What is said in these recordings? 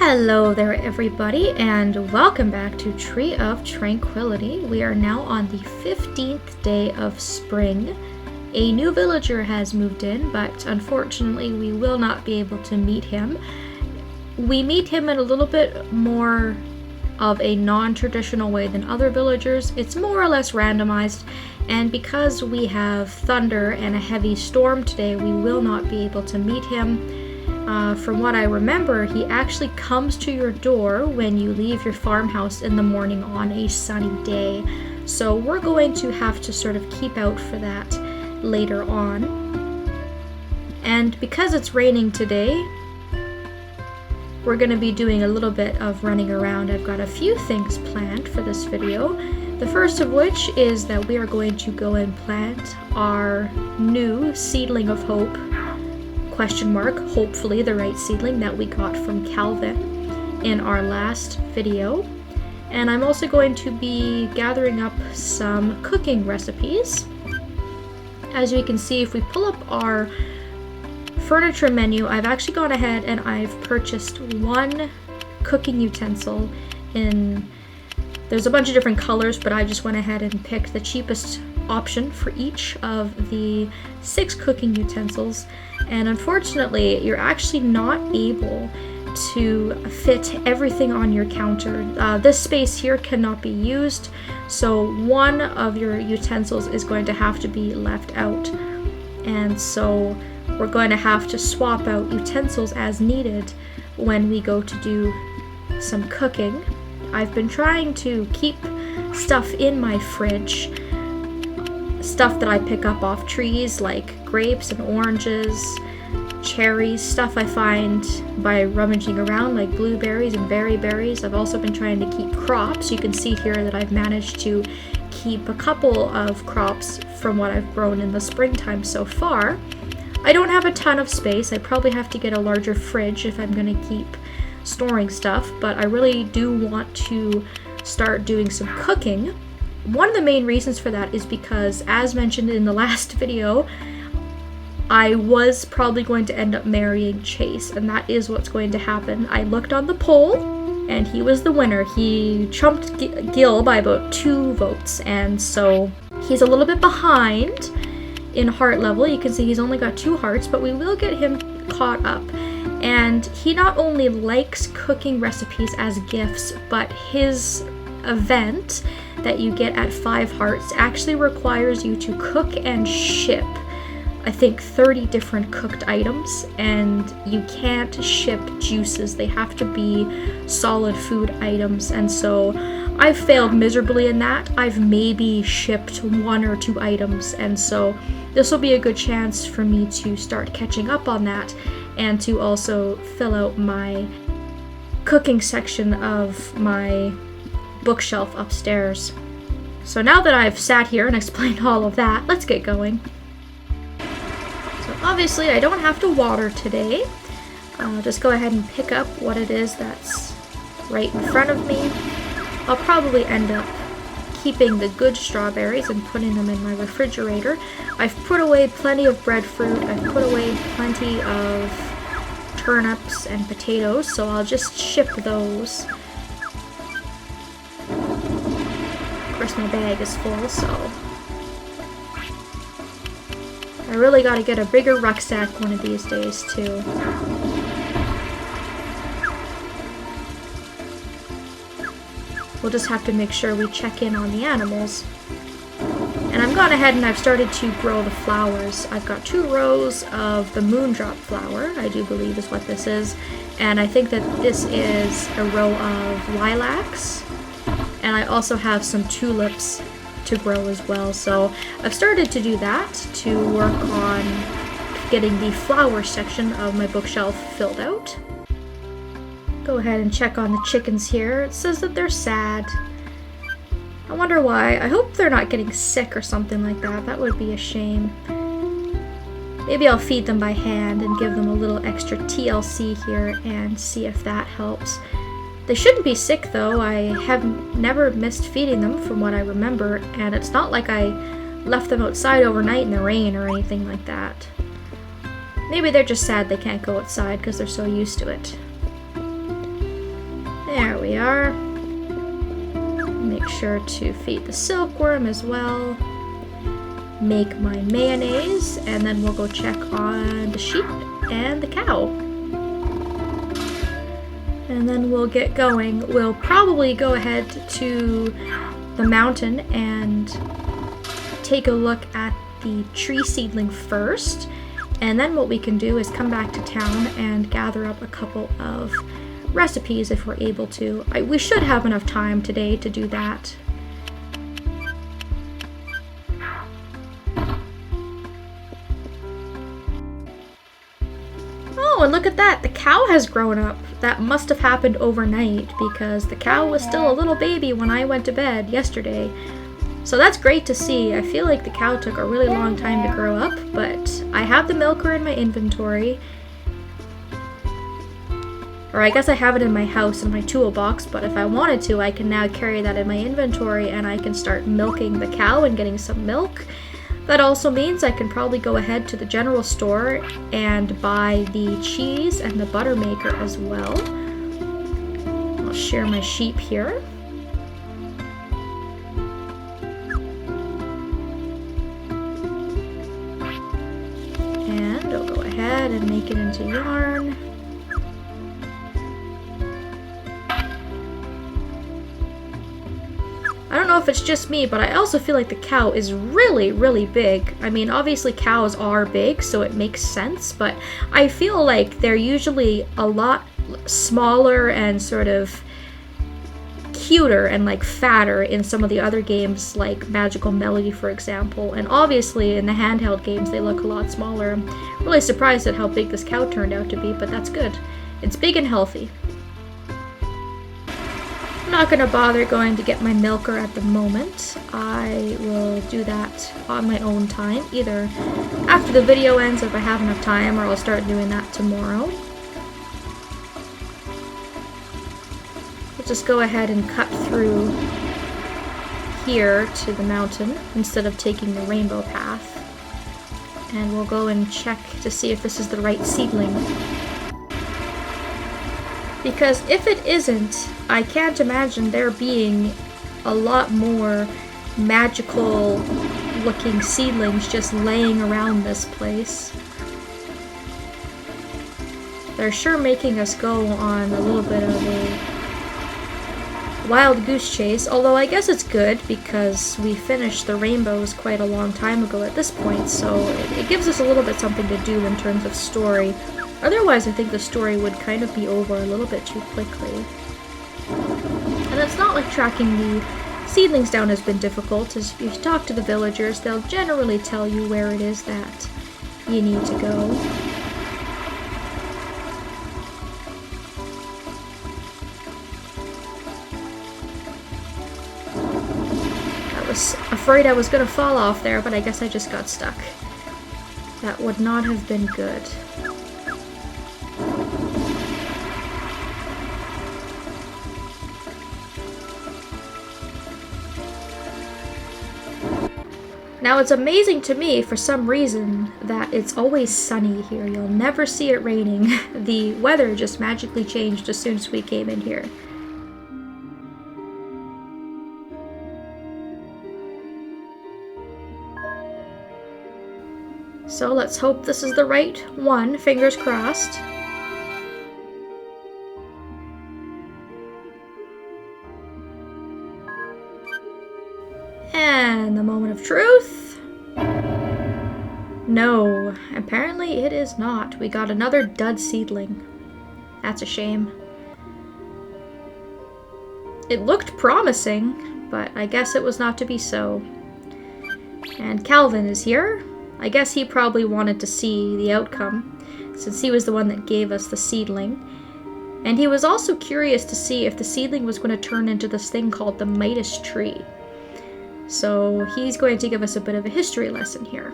Hello there everybody, and welcome back to Tree of Tranquility. We are now on the 15th day of spring. A new villager has moved in, but unfortunately we will not be able to meet him. We meet him in a little bit more of a non-traditional way than other villagers. It's more or less randomized, and because we have thunder and a heavy storm today, we will not be able to meet him. From what I remember, he actually comes to your door when you leave your farmhouse in the morning on a sunny day. So we're going to have to sort of keep out for that later on. And because it's raining today, we're going to be doing a little bit of running around. I've got a few things planned for this video. The first of which is that we are going to go and plant our new Seedling of Hope, hopefully the right seedling that we got from Calvin in our last video. And I'm also going to be gathering up some cooking recipes. As you can see, if we pull up our furniture menu, I've actually gone ahead and I've purchased one cooking utensil there's a bunch of different colors, but I just went ahead and picked the cheapest option for each of the 6 cooking utensils. And unfortunately, you're actually not able to fit everything on your counter. This space here cannot be used, so one of your utensils is going to have to be left out. And so we're going to have to swap out utensils as needed when we go to do some cooking. I've been trying to keep stuff in my fridge, stuff that I pick up off trees like grapes and oranges, cherries, stuff I find by rummaging around like blueberries and berries. I've also been trying to keep crops. You can see here that I've managed to keep a couple of crops from what I've grown in the springtime so far. I don't have a ton of space. I probably have to get a larger fridge if I'm going to keep storing stuff, but I really do want to start doing some cooking. One of the main reasons for that is because, as mentioned in the last video, I was probably going to end up marrying Chase, and that is what's going to happen. I looked on the poll, and he was the winner. He trumped Gil by about 2 votes, and so he's a little bit behind in heart level. You can see he's only got 2 hearts, but we will get him caught up. And he not only likes cooking recipes as gifts, but his event that you get at 5 hearts actually requires you to cook and ship, I think, 30 different cooked items, and you can't ship juices. They have to be solid food items, and so I've failed miserably in that. I've maybe shipped 1 or 2 items, and so this will be a good chance for me to start catching up on that and to also fill out my cooking section of my bookshelf upstairs. So now that I've sat here and explained all of that, let's get going. So obviously I don't have to water today. I'll just go ahead and pick up what it is that's right in front of me. I'll probably end up keeping the good strawberries and putting them in my refrigerator. I've put away plenty of breadfruit. I've put away plenty of turnips and potatoes, so I'll just ship those. Of course, my bag is full, so I really gotta get a bigger rucksack one of these days, too. We'll just have to make sure we check in on the animals. And I've gone ahead and I've started to grow the flowers. I've got 2 rows of the moondrop flower, I do believe is what this is. And I think that this is a row of lilacs. And I also have some tulips to grow as well. So I've started to do that to work on getting the flower section of my bookshelf filled out. Go ahead and check on the chickens here. It says that they're sad. I wonder why. I hope they're not getting sick or something like that. That would be a shame. Maybe I'll feed them by hand and give them a little extra TLC here and see if that helps. They shouldn't be sick though. I have never missed feeding them from what I remember, and it's not like I left them outside overnight in the rain or anything like that. Maybe they're just sad they can't go outside because they're so used to it. we are. Make sure to feed the silkworm as well. Make my mayonnaise, and then we'll go check on the sheep and the cow. And then we'll get going. We'll probably go ahead to the mountain and take a look at the tree seedling first. And then what we can do is come back to town and gather up a couple of recipes if we're able to. We should have enough time today to do that. Oh, and look at that! The cow has grown up. That must have happened overnight because the cow was still a little baby when I went to bed yesterday. So that's great to see. I feel like the cow took a really long time to grow up, but I have the milker in my inventory. Or I guess I have it in my house in my toolbox, but if I wanted to, I can now carry that in my inventory and I can start milking the cow and getting some milk. That also means I can probably go ahead to the general store and buy the cheese and the butter maker as well. I'll share my sheep here. And I'll go ahead and make it into yarn. I don't know if it's just me, but I also feel like the cow is really, really big. I mean, obviously cows are big, so it makes sense, but I feel like they're usually a lot smaller and sort of cuter and like fatter in some of the other games like Magical Melody, for example. And obviously in the handheld games, they look a lot smaller. I'm really surprised at how big this cow turned out to be, but that's good. It's big and healthy. I'm not going to bother going to get my milker at the moment. I will do that on my own time, either after the video ends if I have enough time, or I'll start doing that tomorrow. We'll just go ahead and cut through here to the mountain instead of taking the rainbow path. And we'll go and check to see if this is the right seedling. Because if it isn't, I can't imagine there being a lot more magical looking seedlings just laying around this place. They're sure making us go on a little bit of a wild goose chase, although I guess it's good because we finished the rainbows quite a long time ago at this point, so it gives us a little bit something to do in terms of story. Otherwise, I think the story would kind of be over a little bit too quickly. And it's not like tracking the seedlings down has been difficult, as if you talk to the villagers, they'll generally tell you where it is that you need to go. I was afraid I was going to fall off there, but I guess I just got stuck. That would not have been good. Now it's amazing to me, for some reason, that it's always sunny here. You'll never see it raining. The weather just magically changed as soon as we came in here. So let's hope this is the right one, fingers crossed. And the moment of truth. No, apparently it is not. We got another dud seedling. That's a shame. It looked promising, but I guess it was not to be so. And Calvin is here. I guess he probably wanted to see the outcome, since he was the one that gave us the seedling. And he was also curious to see if the seedling was going to turn into this thing called the Midas tree. So he's going to give us a bit of a history lesson here.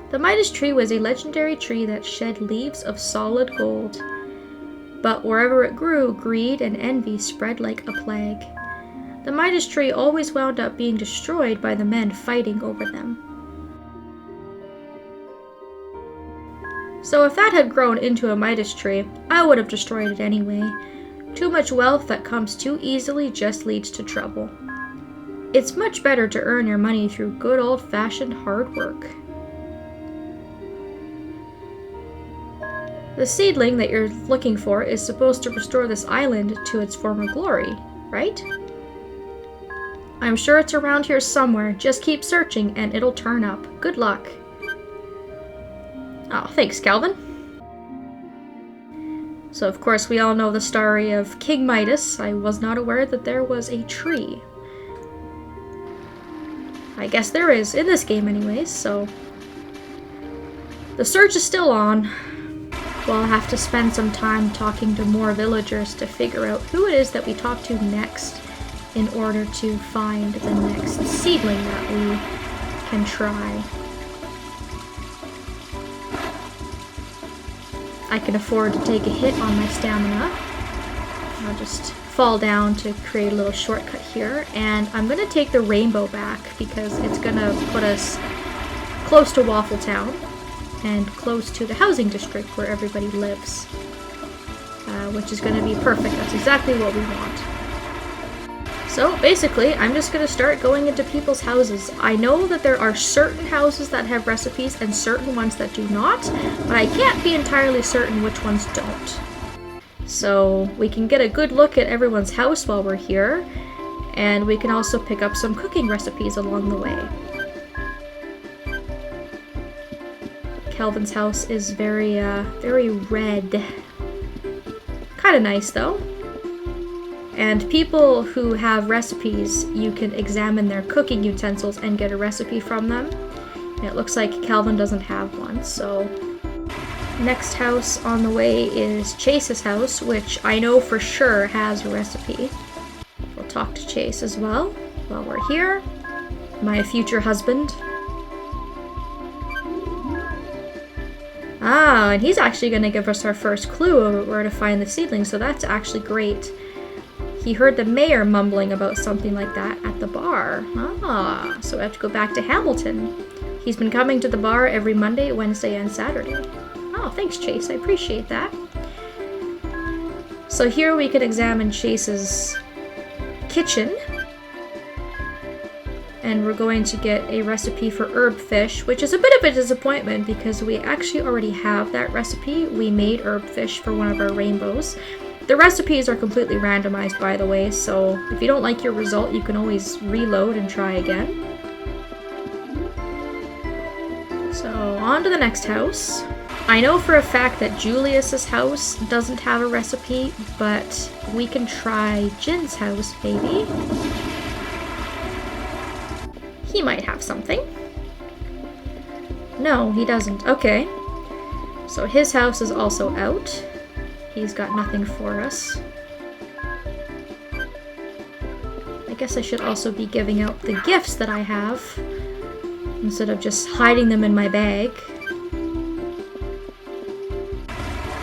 The Midas tree was a legendary tree that shed leaves of solid gold. But wherever it grew, greed and envy spread like a plague. The Midas tree always wound up being destroyed by the men fighting over them. So if that had grown into a Midas tree, I would have destroyed it anyway. Too much wealth that comes too easily just leads to trouble. It's much better to earn your money through good old-fashioned hard work. The seedling that you're looking for is supposed to restore this island to its former glory, right? I'm sure it's around here somewhere. Just keep searching and it'll turn up. Good luck. Oh, thanks, Calvin. So, of course, we all know the story of King Midas. I was not aware that there was a tree. I guess there is, in this game anyways, so... The search is still on. We'll have to spend some time talking to more villagers to figure out who it is that we talk to next in order to find the next seedling that we can try. I can afford to take a hit on my stamina. I'll just fall down to create a little shortcut here, and I'm going to take the rainbow back because it's going to put us close to Waffle Town and close to the housing district where everybody lives, which is going to be perfect. That's exactly what we want. So basically, I'm just going to start going into people's houses. I know that there are certain houses that have recipes and certain ones that do not, but I can't be entirely certain which ones don't. So we can get a good look at everyone's house while we're here, and we can also pick up some cooking recipes along the way. Calvin's house is very red. Kind of nice though. And people who have recipes, you can examine their cooking utensils and get a recipe from them. And it looks like Calvin doesn't have one, so... Next house on the way is Chase's house, which I know for sure has a recipe. We'll talk to Chase as well while we're here. My future husband. Ah, and he's actually going to give us our first clue of where to find the seedling, so that's actually great. He heard the mayor mumbling about something like that at the bar. Ah, so we have to go back to Hamilton. He's been coming to the bar every Monday, Wednesday, and Saturday. Oh, thanks, Chase. I appreciate that. So here we can examine Chase's kitchen. And we're going to get a recipe for herb fish, which is a bit of a disappointment because we actually already have that recipe. We made herb fish for one of our rainbows. The recipes are completely randomized, by the way, so if you don't like your result, you can always reload and try again. So, on to the next house. I know for a fact that Julius's house doesn't have a recipe, but we can try Jin's house, maybe. He might have something. No, he doesn't. Okay. So his house is also out. He's got nothing for us. I guess I should also be giving out the gifts that I have, instead of just hiding them in my bag.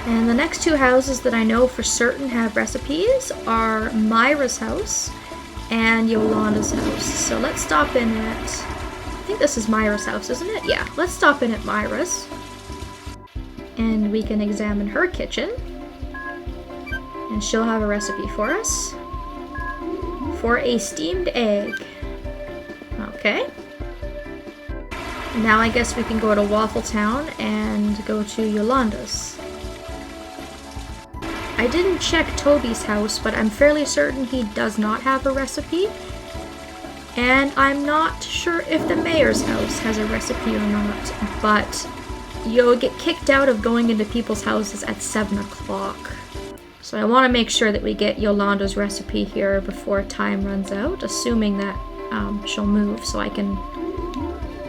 And the next two houses that I know for certain have recipes are Myra's house and Yolanda's house. So let's stop in at... I think this is Myra's house, isn't it? Yeah, let's stop in at Myra's. And we can examine her kitchen. And she'll have a recipe for us. For a steamed egg. Okay. Now I guess we can go to Waffle Town and go to Yolanda's. I didn't check Toby's house, but I'm fairly certain he does not have a recipe. And I'm not sure if the mayor's house has a recipe or not, but you'll get kicked out of going into people's houses at 7 o'clock. So I want to make sure that we get Yolanda's recipe here before time runs out, assuming that she'll move so I can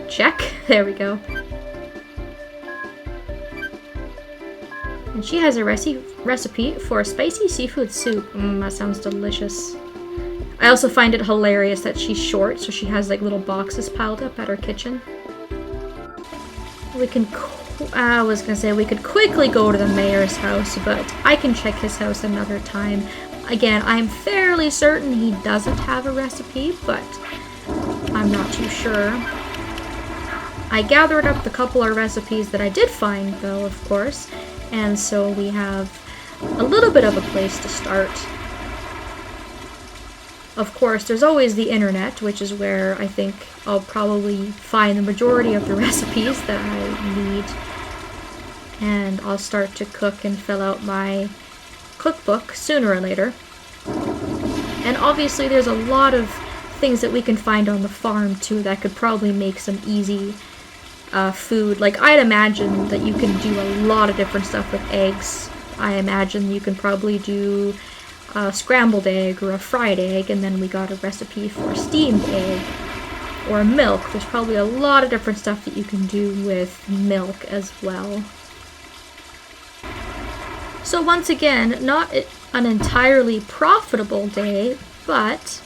check. There we go. And she has a recipe for spicy seafood soup. That sounds delicious. I also find it hilarious that she's short, so she has like little boxes piled up at her kitchen. We can... I was gonna say we could quickly go to the mayor's house, but I can check his house another time. Again, I'm fairly certain he doesn't have a recipe, but I'm not too sure. I gathered up the couple of recipes that I did find, though, of course, and so we have a little bit of a place to start. Of course, there's always the internet, which is where I think I'll probably find the majority of the recipes that I need. And I'll start to cook and fill out my cookbook sooner or later. And obviously there's a lot of things that we can find on the farm too that could probably make some easy food. Like, I'd imagine that you can do a lot of different stuff with eggs. I imagine you can probably do a scrambled egg or a fried egg, and then we got a recipe for a steamed egg or milk. There's probably a lot of different stuff that you can do with milk as well. So once again, not an entirely profitable day, but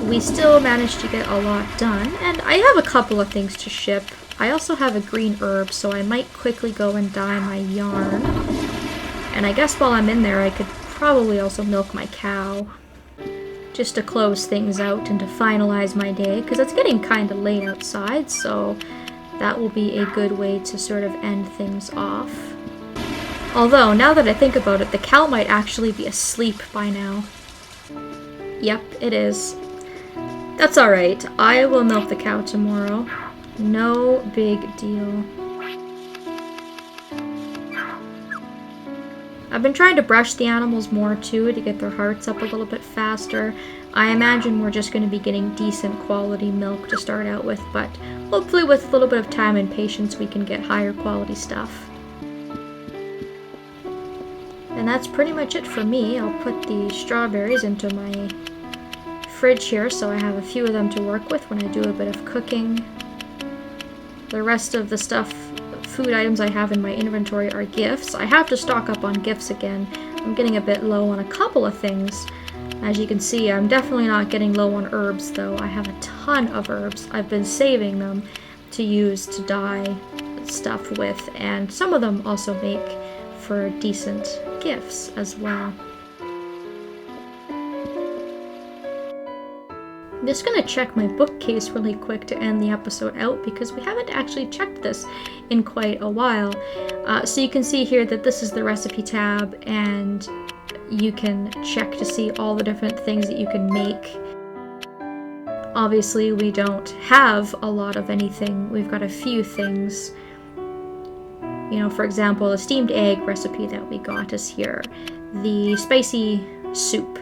we still managed to get a lot done, and I have a couple of things to ship. I also have a green herb, so I might quickly go and dye my yarn. And I guess while I'm in there, I could probably also milk my cow, just to close things out and to finalize my day, because it's getting kind of late outside, so that will be a good way to sort of end things off. Although, now that I think about it, the cow might actually be asleep by now. Yep, it is. That's alright. I will milk the cow tomorrow. No big deal. I've been trying to brush the animals more too to get their hearts up a little bit faster. I imagine we're just going to be getting decent quality milk to start out with, but hopefully with a little bit of time and patience we can get higher quality stuff. And that's pretty much it for me. I'll put the strawberries into my fridge here so I have a few of them to work with when I do a bit of cooking. The rest of the stuff, food items I have in my inventory are gifts. I have to stock up on gifts again. I'm getting a bit low on a couple of things. As you can see, I'm definitely not getting low on herbs though. I have a ton of herbs. I've been saving them to use to dye stuff with, and some of them also make for decent gifts as well. I'm just going to check my bookcase really quick to end the episode out because we haven't actually checked this in quite a while. So you can see here that this is the recipe tab, and you can check to see all the different things that you can make. Obviously we don't have a lot of anything. We've got a few things. You know, for example, the steamed egg recipe that we got is here. The spicy soup,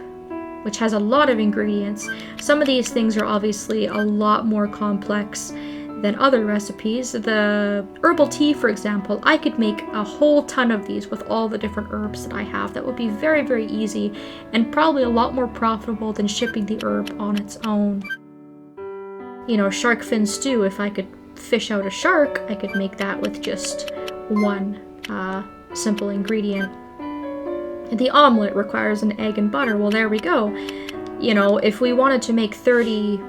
which has a lot of ingredients. Some of these things are obviously a lot more complex than other recipes. The herbal tea, for example, I could make a whole ton of these with all the different herbs that I have. That would be very, very easy and probably a lot more profitable than shipping the herb on its own. You know, shark fin stew, if I could fish out a shark, I could make that with just one simple ingredient. The omelet requires an egg and butter. Well, there we go. You know, if we wanted to make 30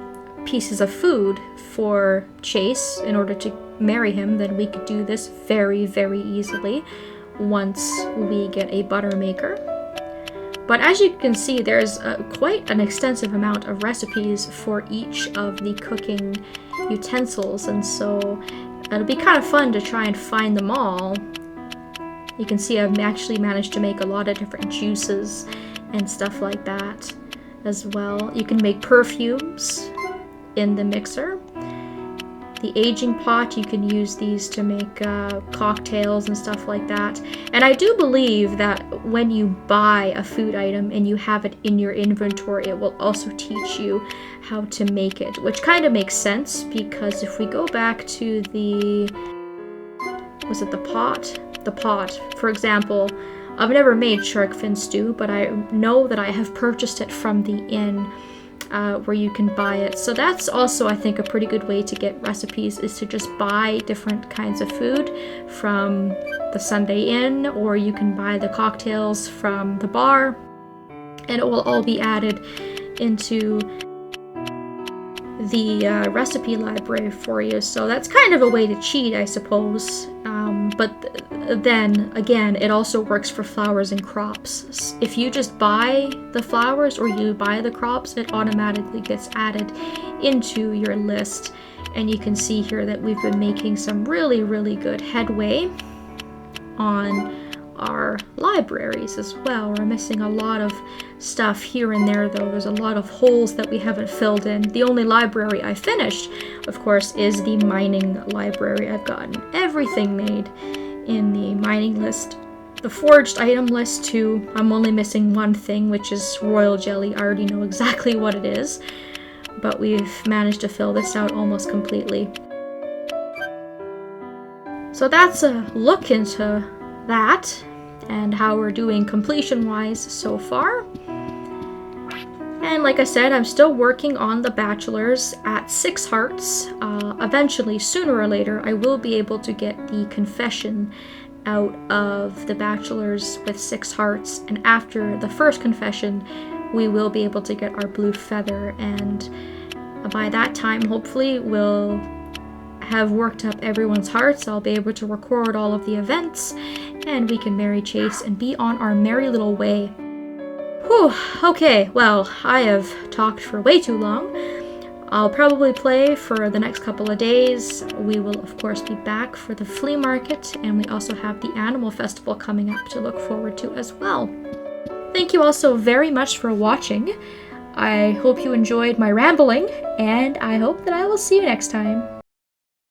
pieces of food for Chase in order to marry him, then we could do this very, very easily once we get a butter maker. But as you can see, there's quite an extensive amount of recipes for each of the cooking utensils, and so it'll be kind of fun to try and find them all. You can see I've actually managed to make a lot of different juices and stuff like that as well. You can make perfumes in the mixer. The aging pot, you can use these to make cocktails and stuff like that. And I do believe that when you buy a food item and you have it in your inventory, it will also teach you how to make it, which kind of makes sense because if we go back to the, was it the pot? The pot, for example, I've never made shark fin stew, but I know that I have purchased it from the inn where you can buy it. So that's also, I think, a pretty good way to get recipes, is to just buy different kinds of food from the Sunday Inn, or you can buy the cocktails from the bar, and it will all be added into the recipe library for you. So that's kind of a way to cheat, I suppose. But then again, it also works for flowers and crops. If you just buy the flowers or you buy the crops, it automatically gets added into your list. And you can see here that we've been making some really, really good headway on our libraries as well. We're missing a lot of stuff here and there, though. There's a lot of holes that we haven't filled in. The only library I finished, of course, is the mining library. I've gotten everything made in the mining list. The forged item list too. I'm only missing one thing, which is royal jelly. I already know exactly what it is, but we've managed to fill this out almost completely. So that's a look into that and how we're doing completion-wise so far. And like I said, I'm still working on the bachelors at 6 hearts. Eventually, sooner or later, I will be able to get the confession out of the bachelors with 6 hearts, and after the first confession, we will be able to get our blue feather, and by that time, hopefully, we'll have worked up everyone's hearts. I'll be able to record all of the events, and we can marry Chase and be on our merry little way. Whew, okay, well, I have talked for way too long. I'll probably play for the next couple of days. We will, of course, be back for the flea market, and we also have the animal festival coming up to look forward to as well. Thank you all so very much for watching. I hope you enjoyed my rambling, and I hope that I will see you next time.